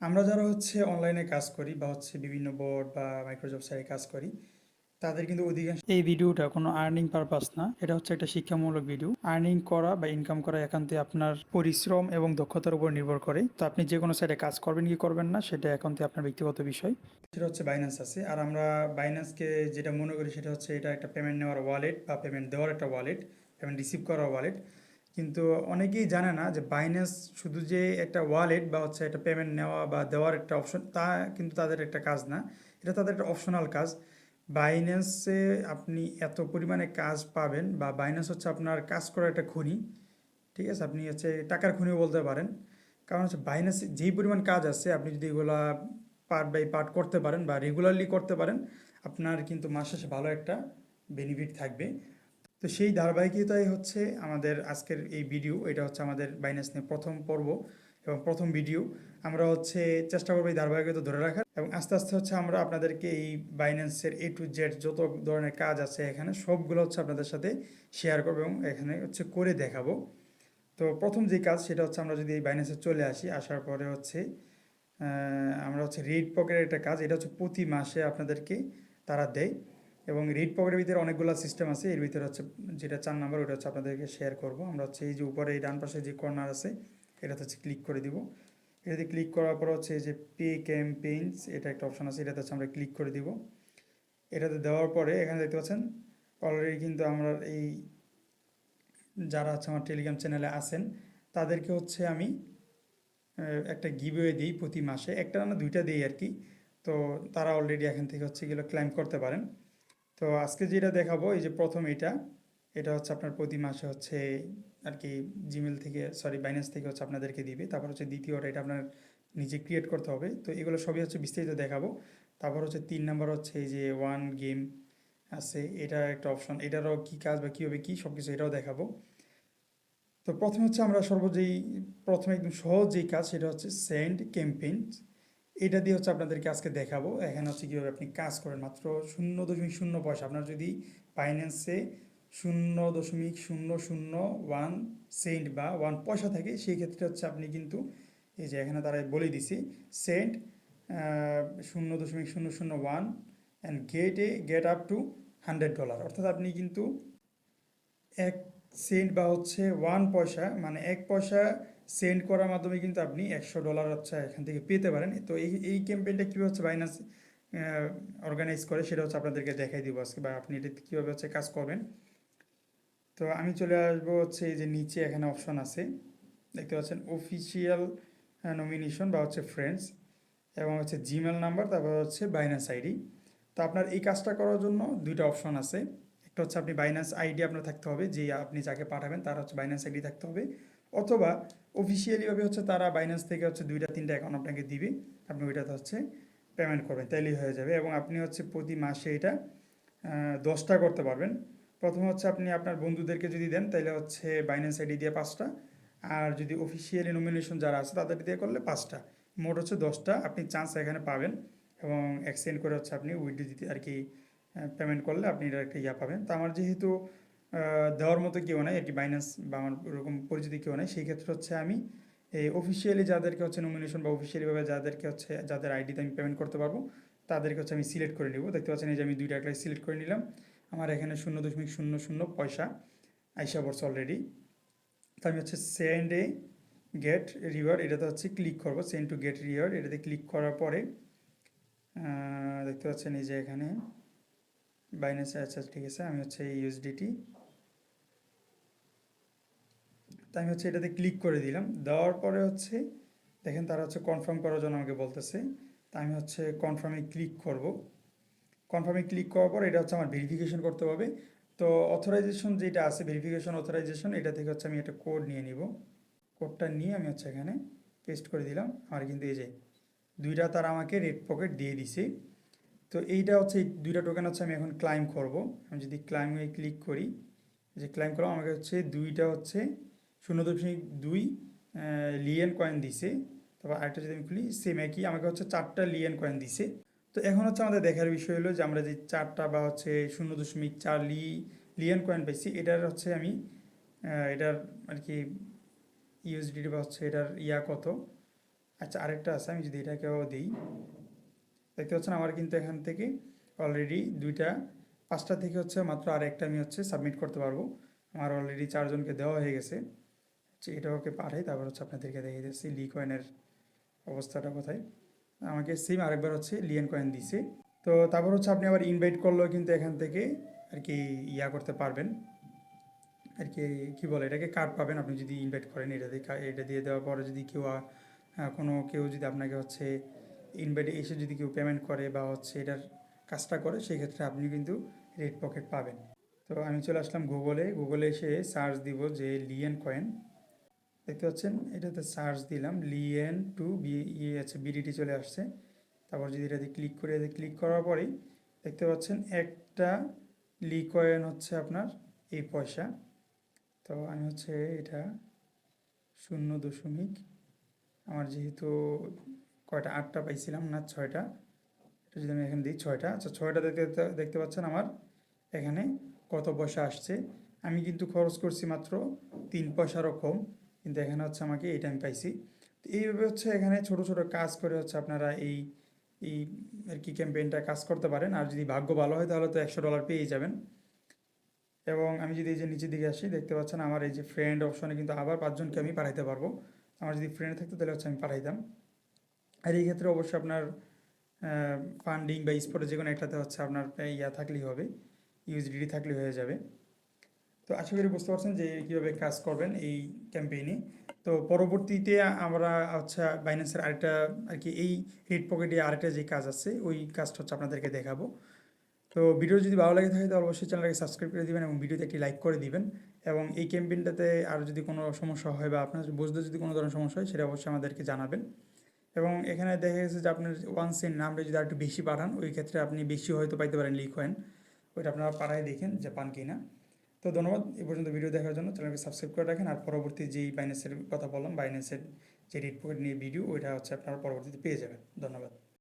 আমরা যারা অনলাইনে কাজ করি বা বিভিন্ন বোর্ড বা মাইক্রোসফট সাইটে কাজ করি তাদের কিন্তু অধিকাংশ এই ভিডিওটা কোনো আর্নিং পারপাস না, এটা একটা শিক্ষামূলক ভিডিও। আর্নিং করা বা ইনকাম করা একান্তই আপনার পরিশ্রম এবং দক্ষতার উপর নির্ভর করে। তো আপনি যে কোনো সাইটে কাজ করবেন কি করবেন না সেটা একান্তই আপনার ব্যক্তিগত বিষয়। সেটা বাইন্যান্স আছে, আর আমরা বাইন্যান্সকে যেটা মনে করি সেটা এটা একটা পেমেন্ট নেওয়ার ওয়ালেট বা পেমেন্ট দেওয়ার একটা ওয়ালেট, পেমেন্ট রিসিভ করার ওয়ালেট। কিন্তু অনেকেই জানে না যে বাইন্যান্স শুধু যে একটা ওয়ালেট বা একটা পেমেন্ট নেওয়া বা দেওয়ার একটা অপশন, তা কিন্তু তাদের একটা কাজ না। এটা তাদের একটা অপশনাল কাজ। বাইন্যান্সে আপনি এত পরিমাণে কাজ পাবেন, বা বাইন্যান্স আপনার কাজ করার একটা খনি। ঠিক আছে, আপনি টাকার খনিও বলতে পারেন। কারণ বাইন্যান্সে যেই পরিমাণ কাজ আছে, আপনি যদি এগুলা পার্ট বাই পার্ট করতে পারেন বা রেগুলারলি করতে পারেন, আপনার কিন্তু মাস শেষে ভালো একটা বেনিফিট থাকবে। তো সেই ধারাবাহিকতাই আমাদের আজকের এই ভিডিও। এটা আমাদের বাইন্যান্স নিয়ে প্রথম পর্ব এবং প্রথম ভিডিও। আমরা চেষ্টা করবো এই ধারাবাহিকতা ধরে রাখার, এবং আস্তে আস্তে আমরা আপনাদেরকে এই বাইন্যান্সের A to Z যত ধরনের কাজ আছে এখানে সবগুলো আপনাদের সাথে শেয়ার করবো এবং এখানে করে দেখাবো। তো প্রথম যে কাজ সেটা আমরা যদি এই বাইন্যান্সে চলে আসি, আসার পরে আমরা রেড পকেটের একটা কাজ। এটা প্রতি মাসে আপনাদেরকে তারা দেয়, এবং রেড পকেটের ভিতরে অনেকগুলো সিস্টেম আছে। এর ভিতরে যেটা 4 নম্বর, ওটা আপনাদেরকে শেয়ার করব। আমরা এই যে উপরে এই ডান পাশে যে কর্নার আছে, এটাতে ক্লিক করে দিব। এটাতে ক্লিক করার পর এই যে পে ক্যাম্পেইনস, এটা একটা অপশন আছে, এটাতে আমরা ক্লিক করে দিব। এটাতে দেওয়ার পরে এখানে দেখতে পাচ্ছেন অলরেডি কিন্তু আমরা এই যারা আমার টেলিগ্রাম চ্যানেলে আছেন তাদেরকে আমি একটা গিভওয়ে দিই প্রতি মাসে, একটা না দুইটা দিই আর কি। তো তারা অলরেডি এখান থেকে এগুলো ক্লাইম করতে পারেন। তো আজকে যেটা দেখাবো, এই যে প্রথম এটা, এটা আপনার প্রতি মাসে আর কি জিমেল থেকে, সরি বাইন্যান্স থেকে আপনাদেরকে দিবে। তারপর দ্বিতীয়টা, এটা আপনার নিজে ক্রিয়েট করতে হবে। তো এগুলো সবই বিস্তারিত দেখাবো। তারপর 3 নম্বর এই যে ওয়ান গেম আছে, এটা একটা অপশন, এটারও কি কাজ বা কীভাবে কী সব কিছু এটাও দেখাবো। তো প্রথমে আমরা প্রথমে একদম সহজ যেই কাজ সেটা সেন্ড ক্যাম্পেইন। এটা দিয়ে আপনাদেরকে আজকে দেখাবো। এখানে কীভাবে আপনি কাজ করেন মাত্র 0.0 পয়সা। আপনার যদি বাইন্যান্সে 0.001 সেন্ট বা 1 পয়সা থাকে, সেই ক্ষেত্রে আপনি কিন্তু এই যে এখানে তারা বলে দিছি cent 0.001 and get up to $100। অর্থাৎ আপনি কিন্তু 1 সেন্ট বা 1 পয়সা, মানে 1 পয়সা সেন্ড করার মাধ্যমে কিন্তু আপনি $100 এখান থেকে পেতে পারেন। তো এই ক্যাম্পেইনটা কীভাবে বাইন্যান্স অর্গানাইজ করে সেটা আপনাদেরকে দেখাই দিব আজকে, বা আপনি এটা কীভাবে কাজ করবেন। তো আমি চলে আসবো এই যে নিচে এখানে অপশন আছে, দেখতে পাচ্ছেন অফিসিয়াল নমিনেশন বা ফ্রেন্ডস, এবং জিমেল নাম্বার, তারপর বাইন্যান্স আইডি। তো আপনার এই কাজটা করার জন্য দুইটা অপশন আছে। একটা আপনি বাইন্যান্স আইডি আপনার থাকতে হবে, যে আপনি যাকে পাঠাবেন তার বাইন্যান্স আইডি থাকতে হবে, অথবা অফিসিয়ালিভাবে তারা বাইন্যান্স থেকে দুইটা তিনটা অ্যাকাউন্ট আপনাকে দিবে। আপনি ওইটাতে পেমেন্ট করবেন, তাইলেই হয়ে যাবে। এবং আপনি প্রতি মাসে এটা 10টা করতে পারবেন। প্রথমে আপনি আপনার বন্ধুদেরকে যদি দেন তাহলে বাইন্যান্স আইডি দিয়ে 5টা, আর যদি অফিসিয়ালি নমিনেশন যারা আছে তাদের দিয়ে করলে 5টা, মোট 10টা আপনি চান্স এখানে পাবেন। এবং এক্সচেঞ্জ করে আপনি উইথড্র দিতে আর কি পেমেন্ট করলে আপনি এটা একটা পাবেন। তো আমার যেহেতু দেওয়ার মতো কেউ নাই আর কি, বাইন্যান্স বা আমার ওরকম পরিচিতি কেউ নাই, সেই ক্ষেত্রে আমি এই অফিসিয়ালি যাদেরকে নমিনেশন বা অফিসিয়ালিভাবে যাদেরকে যাদের আইডিতে আমি পেমেন্ট করতে পারবো তাদেরকে আমি সিলেক্ট করে নিব। দেখতে পাচ্ছেন এই যে আমি দুইটা একটা সিলেক্ট করে নিলাম। আমার এখানে 0.00 পয়সা আইসা পড়ছে অলরেডি। তো আমি সেন্ড এ গেট রিওয়ার্ড, এটাতে ক্লিক করবো, সেন্ড টু গেট রিওয়ার্ড। এটাতে ক্লিক করার পরে দেখতে পাচ্ছেন এই যে এখানে বাইন্যান্সে, আচ্ছা ঠিক আছে, আমি ইউএসডিটি, তো আমি এটাতে ক্লিক করে দিলাম। দেওয়ার পরে দেখেন তারা কনফার্ম করার জন্য আমাকে বলতেছে। তা আমি কনফার্মে ক্লিক করব। কনফার্মে ক্লিক করার পর এটা আমার ভেরিফিকেশন করতে হবে। তো অথরাইজেশন যেটা আছে, ভেরিফিকেশন অথরাইজেশন, এটা থেকে আমি একটা কোড নিয়ে নিব। কোডটা নিয়ে আমি এখানে পেস্ট করে দিলাম। আর কিন্তু এই যে দুইটা তারা আমাকে রেড পকেট দিয়ে দিছে। তো এইটা এই দুইটা টোকেন আমি এখন ক্লাইম করব। আমি যদি ক্লাইমে ক্লিক করি, যে ক্লাইম করলাম, আমাকে দুইটা 0.2 লিয়েন কয়েন দিছে। তারপর আরেকটা যদি আমি খুলি, সেম একই, আমাকে 4টা লিয়েন কয়েন দিছে। তো এখন আমাদের দেখার বিষয় হলো যে আমরা যে 4টা বা 0.4 লিয়েন কয়েন পাইছি, এটার আমি এটার আর কি ইউএসডিটি বা এটার কত। আচ্ছা, আরেকটা আছে, আমি যদি এটাকেও দিই, দেখতে পাচ্ছেন আমার কিন্তু এখান থেকে অলরেডি 5টা থেকে হচ্ছে মাত্র আরেকটা আমি হচ্ছে সাবমিট করতে পারবো। আমার অলরেডি 4জনকে দেওয়া হয়ে গেছে। এটা ওকে পাঠাই, তারপর হচ্ছে আপনাদেরকে দেখিয়ে দিচ্ছি লি কয়েনের অবস্থাটা কোথায়। আমাকে সেম আরেকবার হচ্ছে লিয়েন কয়েন দিছে। তো তারপর হচ্ছে আপনি আবার ইনভাইট করলেও কিন্তু এখান থেকে আর কি ইয়া করতে পারবেন আর কি, কী বলে এটাকে, কার্ড পাবেন আপনি যদি ইনভাইট করেন। এটা দিয়ে দেওয়ার পরে যদি কেউ যদি আপনাকে হচ্ছে ইনভাইটে এসে যদি কেউ পেমেন্ট করে বা হচ্ছে এটার কাজটা করে, সেই ক্ষেত্রে আপনি কিন্তু রেড পকেট পাবেন। তো আমি চলে আসলাম গুগলে এসে সার্চ দিব যে লিয়েন কয়েন। দেখতে পাচ্ছেন এটাতে সার্চ দিলাম লিয়েন টু বিডিটি চলে আসছে। তারপর যদি এটাতে ক্লিক করে, ক্লিক করার পরেই দেখতে পাচ্ছেন একটা লি কয়েন হচ্ছে আপনার এই পয়সা। তো আমি হচ্ছে এটা 0 দশমিক, আমার যেহেতু কয়টা 8টা পাইছিলাম না 6টা, এটা যদি আমি এখানে দিই 6টা, আচ্ছা 6টা দেখতে পাচ্ছেন আমার এখানে কত পয়সা আসছে। আমি কিন্তু খরচ করছি মাত্র 3 পয়সারও কম, কিন্তু এখানে হচ্ছে আমাকে এইটা আমি পাইছি। তো এইভাবে হচ্ছে এখানে ছোট ছোট কাজ করে হচ্ছে আপনারা এই এই আর কি ক্যাম্পেইনটা কাজ করতে পারেন। আর যদি ভাগ্য ভালো হয় তাহলে তো $100 পেয়ে যাবেন। এবং আমি যদি এই যে নিচের দিকে আসি, দেখতে পাচ্ছেন আমার এই যে ফ্রেন্ড অপশনে কিন্তু আবার 5জনকে আমি পাঠাইতে পারবো। আমার যদি ফ্রেন্ড থাকতো তাহলে হচ্ছে আমি পাঠাইতাম। আর এই ক্ষেত্রে অবশ্যই আপনার ফান্ডিং বা স্পটে যে কোনো একটাতে হচ্ছে আপনার ইয়া থাকলেই হবে, ইউএসডিটি থাকলেই হয়ে যাবে। তো আশা করি বুঝতে পারছেন যে কীভাবে কাজ করবেন এই ক্যাম্পেইনে। তো পরবর্তীতে আমরা হচ্ছে বাইন্যান্সের আরেকটা আর কি এই রেড পকেটে আরেকটা যে কাজ আছে ওই কাজটা হচ্ছে আপনাদেরকে দেখাবো। তো ভিডিও যদি ভালো লাগে থাকে তাহলে অবশ্যই চ্যানেলটাকে সাবস্ক্রাইব করে দিবেন এবং ভিডিওতে একটি লাইক করে দিবেন। এবং এই ক্যাম্পেইনটাতে আর যদি কোনো সমস্যা হয় বা আপনার বুঝতে যদি কোনো ধরনের সমস্যা হয় সেটা অবশ্যই আমাদেরকে জানাবেন। এবং এখানে দেখা গেছে যে আপনার ওয়ান সেন্ট নামটা যদি আরেকটু বেশি পাঠান, ওই ক্ষেত্রে আপনি বেশি হয়তো পাইতে পারেন লি কয়েন। ওইটা আপনারা পাঠায় দেখেন যে পান কি না। তো ধন্যবাদ এই পর্যন্ত ভিডিও দেখার জন্য। চ্যানেলকে সাবস্ক্রাইব করে রাখেন। আর পরবর্তী যেই বাইন্যান্সের কথা বললাম, বাইন্যান্সের যে রেড পকেট নিয়ে ভিডিও, ওইটা হচ্ছে আপনারা পরবর্তীতে পেয়ে যাবেন। ধন্যবাদ।